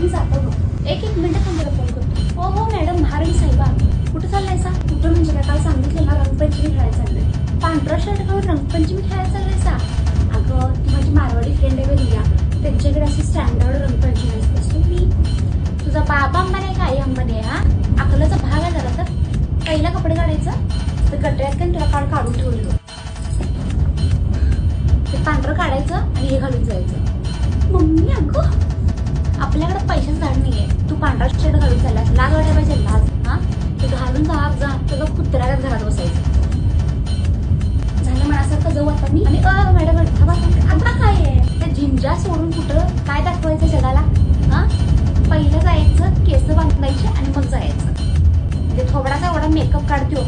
मी जातो बघ. एक मिनिट थांबा, फोन करतो. हो मॅडम, महाराणी साहेबा. कुठं चाललायसा? कुठं म्हणजे काय, काल सांगितलं ना रंगपंचमी खेळायला चाललंय. पांढरा शर्ट घालून रंगपंचमी खेळायला चाललायसा? अगं ती माझी मारवाडी फ्रेंड आहे रिया, त्यांच्याकडे अशी स्टँडर्ड रंगपंचमी असते. मी तुझा बाबा अंबानी आहे का आई अंबानी आहे? हा, अकलाचा भाग आहे जरा. तर पहिला कपडे काढायचं, तर गटऱ्यात काय तुला काढ काढून ठेवलेलं. ते पांढरं काढायचं आणि हे घालून जायचं. मम्मी अगं आपल्याकडे पैशाच झाड नाहीये, तू पांढरा शर्ट घालून चाललास. लाज वाटायला पाहिजे, लाज. हा, ते घालून जा तुझं कुत्र्याला घरात बसायचं. झालं मनासारखं जाऊ आता मी. आणि मॅडम आता काय आहे, त्या झिंजा सोडून कुठं काय दाखवायचं जगाला? हा, पहिलं जायचं, केस बांधायचे आणि मग जायचं. म्हणजे थोडासा एवढा मेकअप काढतो,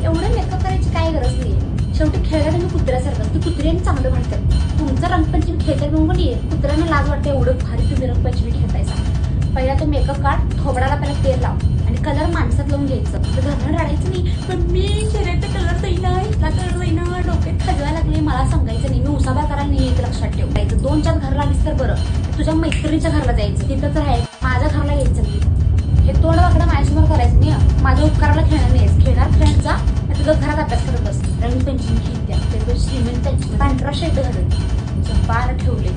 एवढं मेकअप करायची काय गरज नाहीये. शेवटी खेळला तुम्ही कुत्र्यासारखं. ती कुत्र्याने चांगलं म्हणतात. तुमचं रंगपंचमी खेळतात म्हणून कुत्र्याने लाज वाटते. एवढं भारी तुम्ही रंगपंचमी खेळतायसा. पहिला तो मेकअप काढ, थोबडाला पहिला तेल लाव आणि कलर माणसात लावून घ्यायचं. तर घरनं रडायचं नाही, पण मी चेहऱ्याचा कलर जाईना, इथला कलर जाईना, डोक्यात खजवायला लागले. मला सांगायचं नाही, मी उसाबा करायला नाही, एक लक्षात ठेवायचं. 2-4 घर लागलीस तर बरं, तुझ्या मैत्रिणीच्या घरला जायचं, तिथंच राहायचं. माझ्या घरला यायचं नाही. हे तोंड वाकडं माझ्यासमोर करायचं नाही. माझ्या उपकाराला खेळणार नाहीस. खेळणार फ्रेंड जा, तुझं घरात अभ्यास करत बस. रंगपंचमी खेळत्या, ते श्रीमंत पांढरा शर्ट घालून बाळ ठेवले.